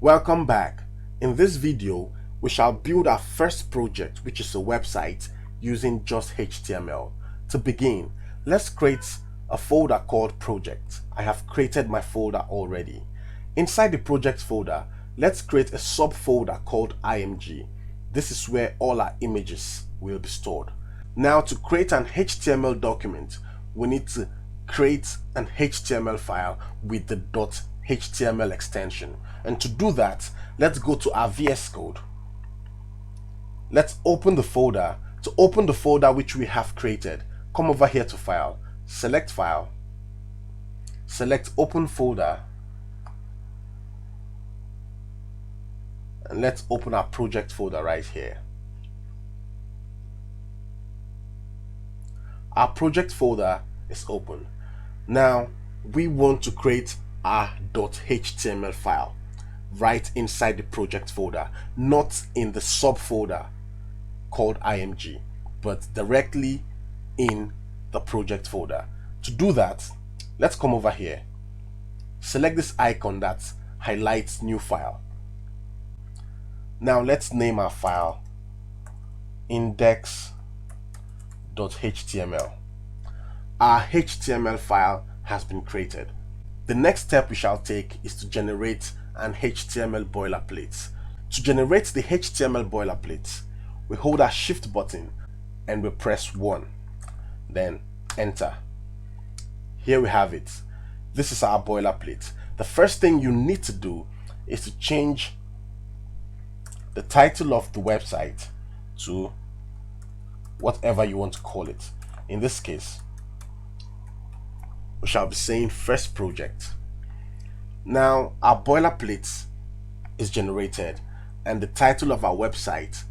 Welcome back. In this video, we shall build our first project, which is a website using just HTML. To begin, let's create a folder called project. I have created my folder already. Inside the project folder, let's create a subfolder called img. This is where all our images will be stored. Now, to create an HTML document, we need to create an HTML file with the .html extension. And to do that, let's go to our VS Code. Let's open the folder. To open the folder which we have created, come over here to File, select Open Folder, and let's open our project folder right here. Our project folder is open. Now we want to create our .html file right inside the project folder, not in the subfolder called img, but directly in the project folder. To do that, let's come over here, select this icon that highlights new file. Now let's name our file index.html. Our HTML file has been created. The next step we shall take is to generate an HTML boilerplate. To generate the HTML boilerplate, we hold our shift button and we press 1, then enter. Here we have it. This is our boilerplate. The first thing you need to do is to change the title of the website to whatever you want to call it. In this case, we shall be saying first project. Now our boilerplate is generated and the title of our website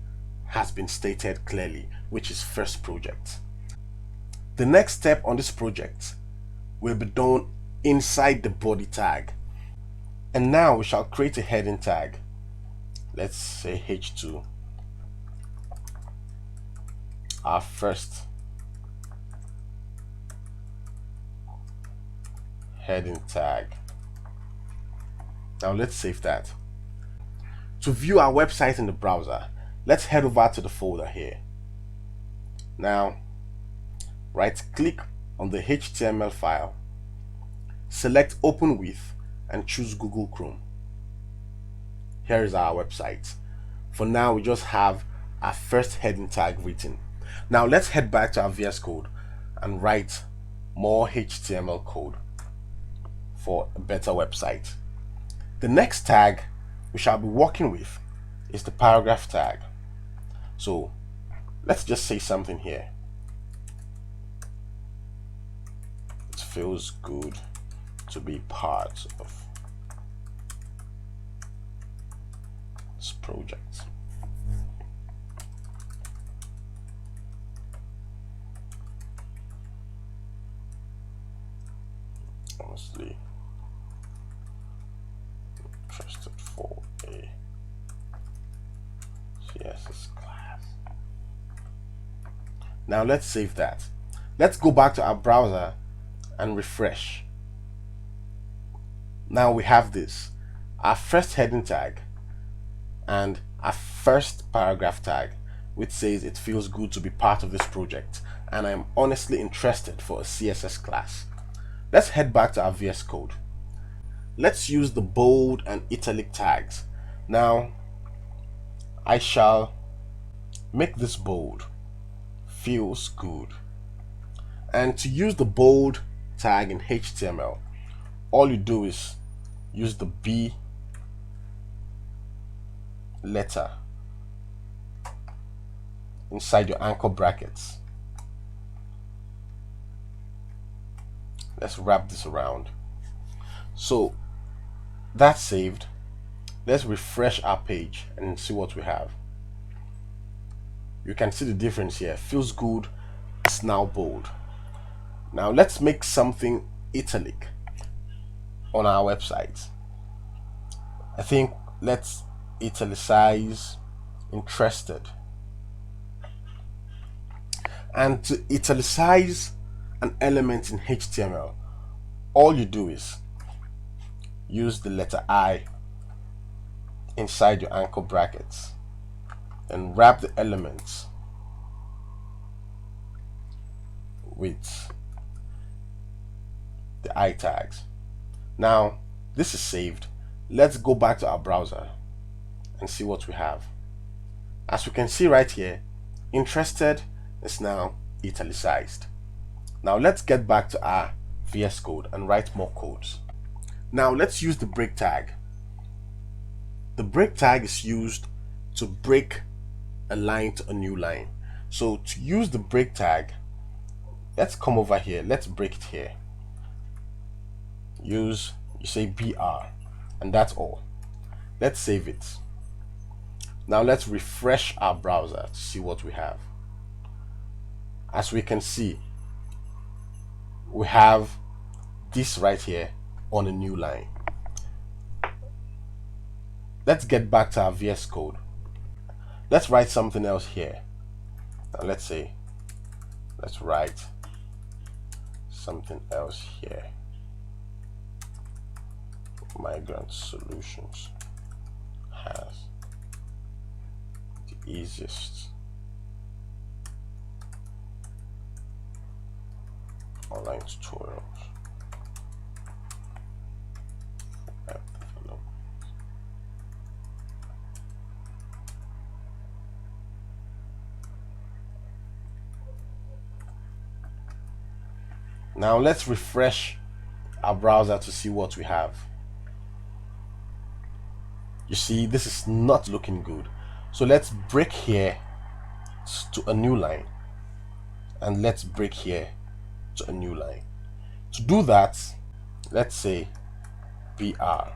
has been stated clearly, which is first project. The next step on this project will be done inside the body tag. And now we shall create a heading tag. Let's say H2, our first heading tag. Now let's save that. To view our website in the browser, let's head over to the folder here. Now right click on the HTML file, select Open With and choose Google Chrome. Here is our website. For now, we just have our first heading tag written. Now let's head back to our VS Code and write more HTML code for a better website. The next tag we shall be working with is the paragraph tag. So let's just say something here. It feels good to be part of this project. Honestly interested for a CSS class. Now let's save that. Let's go back to our browser and refresh. Now we have this, our first heading tag and our first paragraph tag, which says it feels good to be part of this project and I'm honestly interested for a CSS class. Let's head back to our VS Code. Let's use the bold and italic tags. Now I shall make this bold, feels good. And to use the bold tag in HTML, all you do is use the B letter inside your anchor brackets. Let's wrap this around. So that's saved. Let's refresh our page and see what we have. You can see the difference here. Feels good, it's now bold. Now let's make something italic on our website. I think let's italicize interested. And to italicize an element in HTML, all you do is use the letter I inside your anchor brackets and wrap the elements with the I tags. Now this is saved. Let's go back to our browser and see what we have. As we can see right here, interested is now italicized. Now let's get back to our VS Code and write more codes. Now let's use the break tag. The break tag is used to break a line to a new line. So to use the break tag, let's come over here, let's break it here. You say BR, and that's all. Let's save it. Now let's refresh our browser to see what we have. As we can see, we have this right here on a new line. Let's get back to our VS Code. Let's write something else here. Now let's write something else here. Migrant Solutions has the easiest online tutorials. Now let's refresh our browser to see what we have. You see, this is not looking good. So let's break here to a new line, and let's break here to a new line. To do that, let's say BR,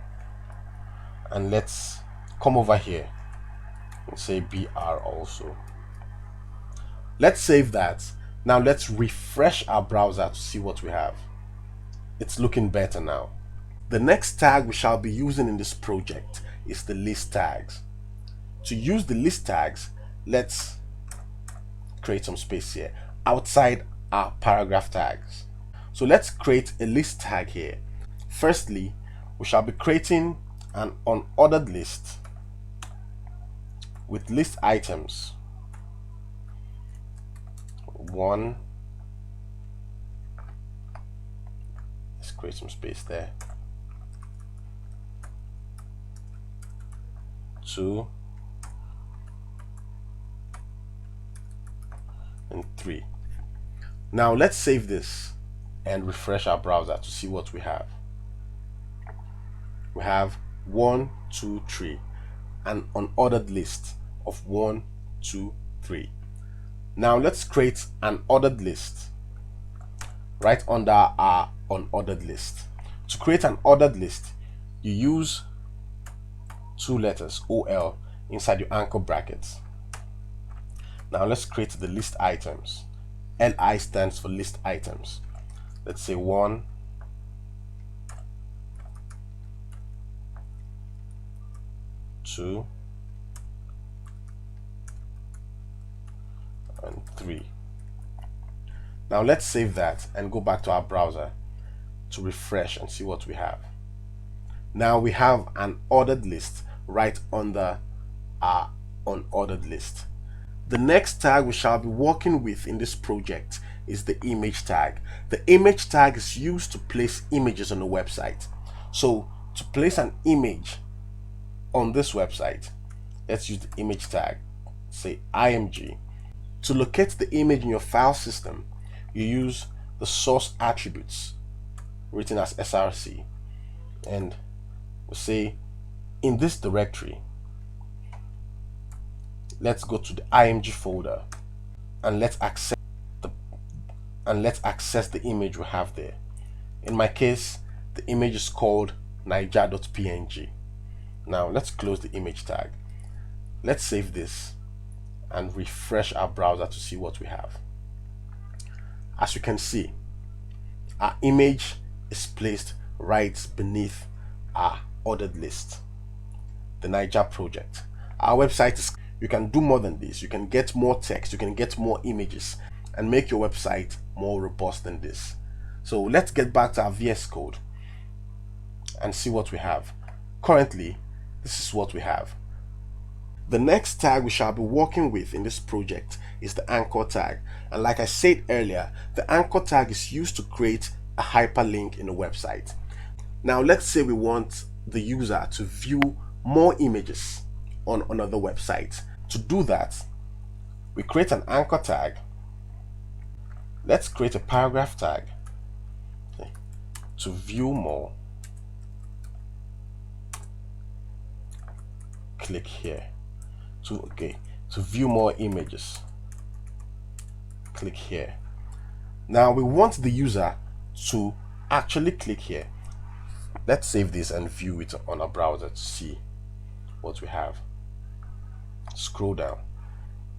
and let's come over here and say BR also. Let's save that. Now let's refresh our browser to see what we have. It's looking better now. The next tag we shall be using in this project is the list tags. To use the list tags, let's create some space here outside our paragraph tags. So let's create a list tag here. Firstly, we shall be creating an unordered list with list items 1. Let's create some space there. 2 and 3. Now let's save this and refresh our browser to see what we have. We have 1, 2, 3, an unordered list of 1, 2, 3. Now let's create an ordered list right under our unordered list. To create an ordered list, you use 2 letters OL inside your anchor brackets. Now let's create the list items. LI stands for list items. Let's say 1, 2, and 3. Now let's save that and go back to our browser to refresh and see what we have. Now we have an ordered list right under our unordered list. The next tag we shall be working with in this project is the image tag. The image tag is used to place images on a website. So to place an image on this website, let's use the image tag, say img. To locate the image in your file system, you use the source attributes written as src, and we say in this directory, let's go to the img folder and let's access the image we have there. In my case, the image is called niger.png. Now let's close the image tag. Let's save this and refresh our browser to see what we have. As you can see, our image is placed right beneath our ordered list, the Niger project. Our website is, you can do more than this. You can get more text, you can get more images and make your website more robust than this. So let's get back to our VS Code and see what we have. Currently, This is what we have. The next tag we shall be working with in this project is the anchor tag. And like I said earlier, the anchor tag is used to create a hyperlink in a website. Now let's say we want the user to view more images on another website. To do that, we create an anchor tag. Let's create a paragraph tag. Okay. To view more, click here. To view more images, click here. Now we want the user to actually click here. Let's save this and view it on our browser to see what we have. Scroll down.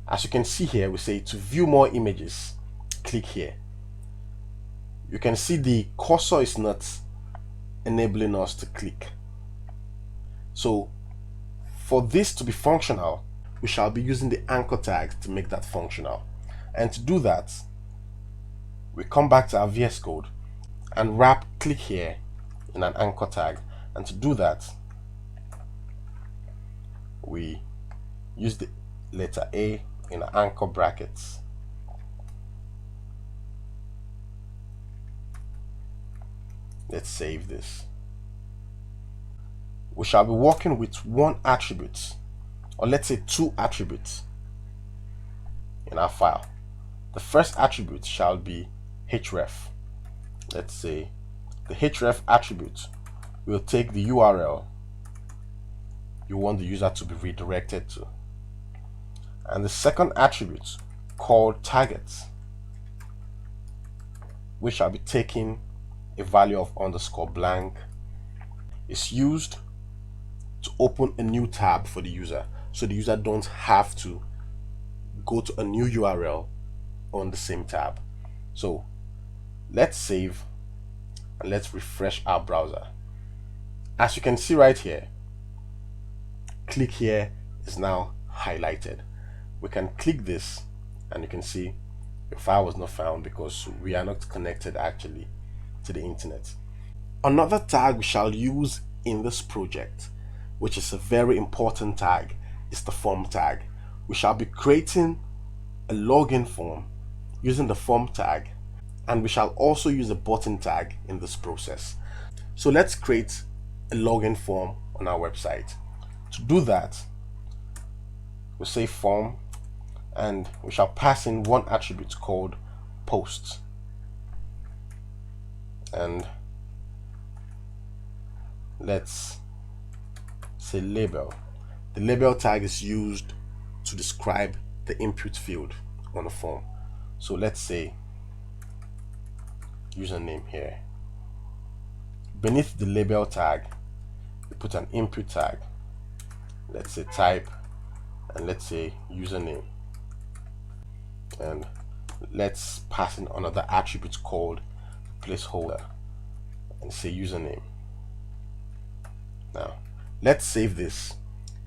As you can see here, we say to view more images, click here. You can see the cursor is not enabling us to click. So for this to be functional, we shall be using the anchor tag to make that functional. And to do that, we come back to our VS Code and wrap click here in an anchor tag. And to do that, we use the letter A in anchor brackets. Let's save this. We shall be working with one attribute, or let's say two attributes in our file. The first attribute shall be href. Let's say the href attribute will take the URL you want the user to be redirected to. And the second attribute, called targets, which shall be taking a value of _blank, is used to open a new tab for the user, so the user don't have to go to a new URL on the same tab. So let's save and let's refresh our browser. As you can see right here, click here is now highlighted. We can click this and you can see your file was not found because we are not connected actually to the internet. Another tag we shall use in this project, which is a very important tag, is the form tag. We shall be creating a login form using the form tag, and we shall also use a button tag in this process. So let's create a login form on our website. To do that, we'll say form, and we shall pass in one attribute called post. And let's say label. The label tag is used to describe the input field on the form. So let's say username here. Beneath the label tag, we put an input tag. Let's say type, and let's say username. And let's pass in another attribute called placeholder and say username. Now let's save this.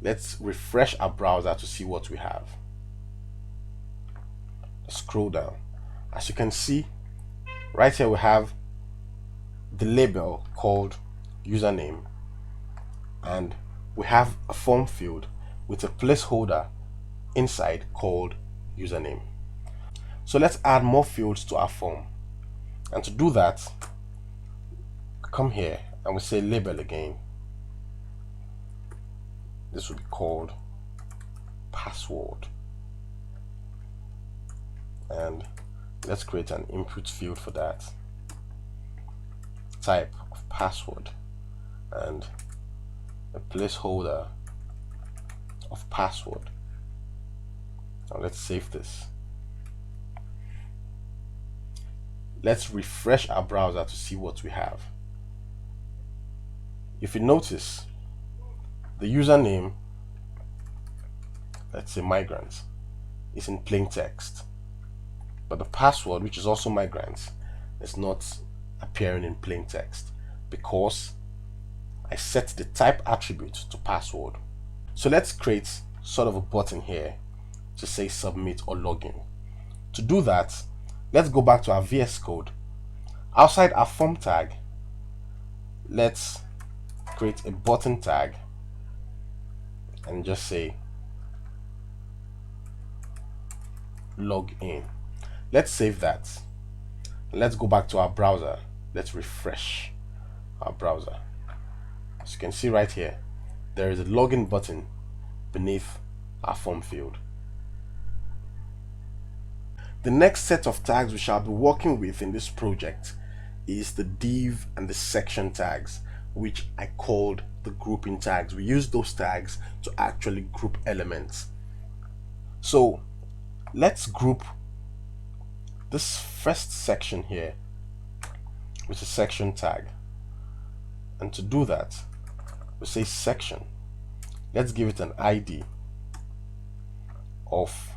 Let's refresh our browser to see what we have. Scroll down. As you can see right here, we have the label called username, and we have a form field with a placeholder inside called username. So let's add more fields to our form, and to do that, come here and we say label again. This will be called password, and let's create an input field for that. Type of password and a placeholder of password. Now let's save this. Let's refresh our browser to see what we have. If you notice, the username, let's say migrant, is in plain text, but the password, which is also migrant, is not appearing in plain text because I set the type attribute to password. So let's create sort of a button here to say submit or login. To do that, let's go back to our VS Code. Outside our form tag, let's create a button tag and just say log in. Let's save that. Let's go back to our browser. Let's refresh our browser. As you can see right here, there is a login button beneath our form field. The next set of tags we shall be working with in this project is the div and the section tags, which I called the grouping tags. We use those tags to actually group elements. So let's group this first section here with a section tag. And to do that, we say section. Let's give it an ID of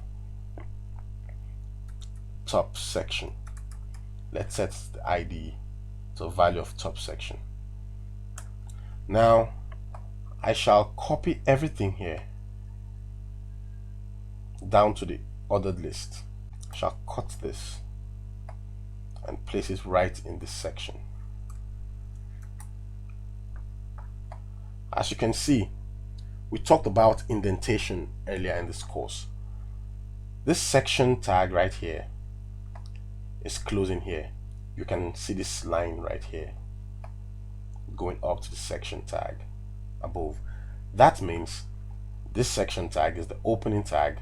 top section. Let's set the ID to a value of top section. Now I shall copy everything here down to the ordered list. I shall cut this and place it right in this section. As you can see, we talked about indentation earlier in this course. This section tag right here is closing here. You can see this line right here going up to the section tag above. That means this section tag is the opening tag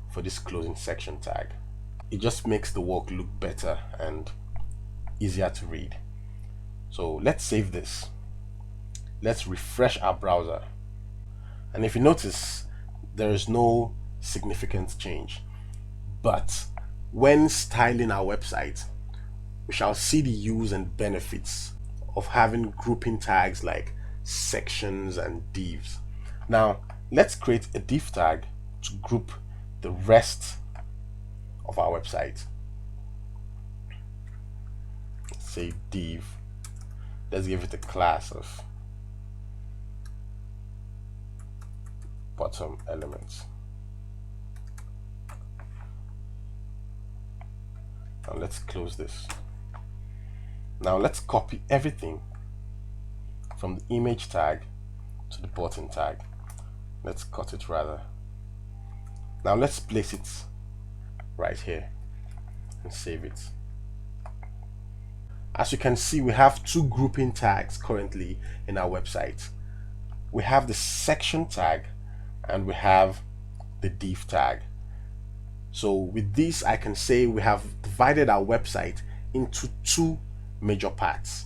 for this closing section tag. It just makes the work look better and easier to read. So let's save this. Let's refresh our browser. And if you notice, there is no significant change. But when styling our website, we shall see the use and benefits of having grouping tags like sections and divs. Now, let's create a div tag to group the rest of our website. Let's say div. Let's give it a class of bottom elements. Now let's close this. Now let's copy everything from the image tag to the button tag. Let's cut it rather. Now let's place it right here and save it. As you can see, we have two grouping tags currently in our website. We have the section tag and we have the div tag. So with this, I can say we have divided our website into two major parts.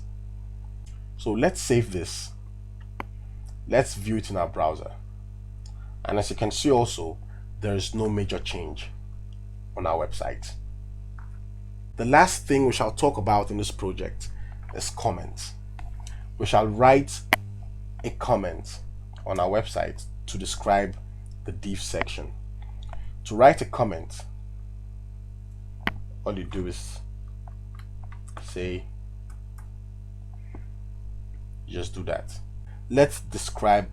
So let's save this. Let's view it in our browser. And as you can see also, there is no major change on our website. The last thing we shall talk about in this project is comments. We shall write a comment on our website to describe the div section. To write a comment, all you do is say, just do that. Let's describe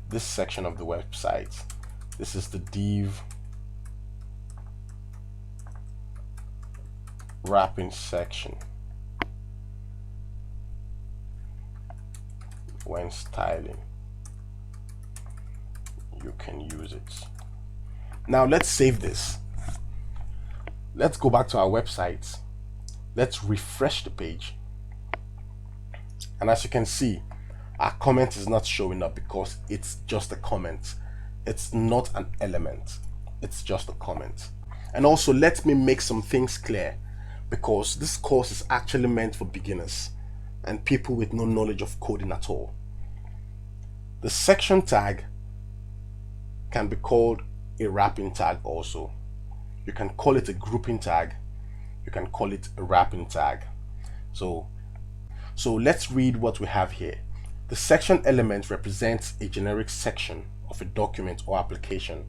this section of the website. This is the div wrapping section. When styling, you can use it. Now let's save this. Let's go back to our website. Let's refresh the page. And as you can see, our comment is not showing up because it's just a comment. It's not an element. It's just a comment. And also, let me make some things clear, because this course is actually meant for beginners and people with no knowledge of coding at all. The section tag can be called a wrapping tag also. You can call it a grouping tag. You can call it a wrapping tag. So let's read what we have here. The section element represents a generic section of a document or application.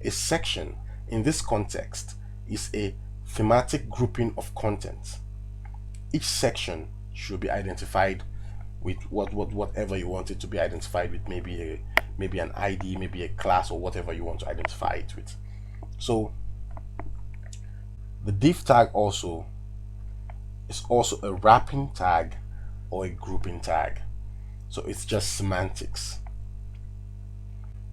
A section in this context is a thematic grouping of content. Each section should be identified with whatever you want it to be identified with, maybe an ID, maybe a class, or whatever you want to identify it with. So the div tag also is also a wrapping tag or a grouping tag. So it's just semantics.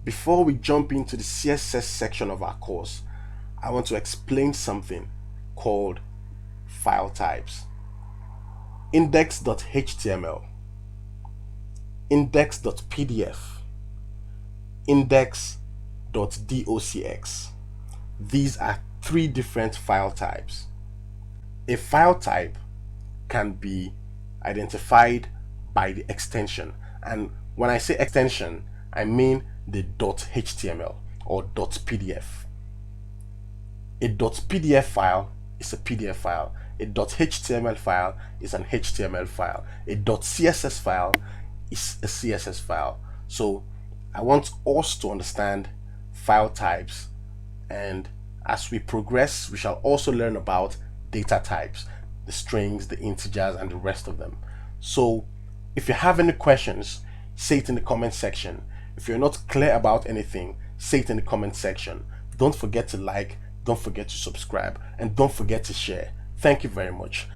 Before we jump into the CSS section of our course, I want to explain something called file types. Index.html, index.pdf, index.docx. These are three different file types. A file type can be identified by the extension, and when I say extension, I mean the .html or .pdf. A .pdf file is a PDF file. A .html file is an HTML file. A .css file is a CSS file. So I want us to understand file types, and as we progress, we shall also learn about data types, the strings, the integers, and the rest of them. So if you have any questions, say it in the comment section. If you're not clear about anything, say it in the comment section. Don't forget to like, don't forget to subscribe, and don't forget to share. Thank you very much.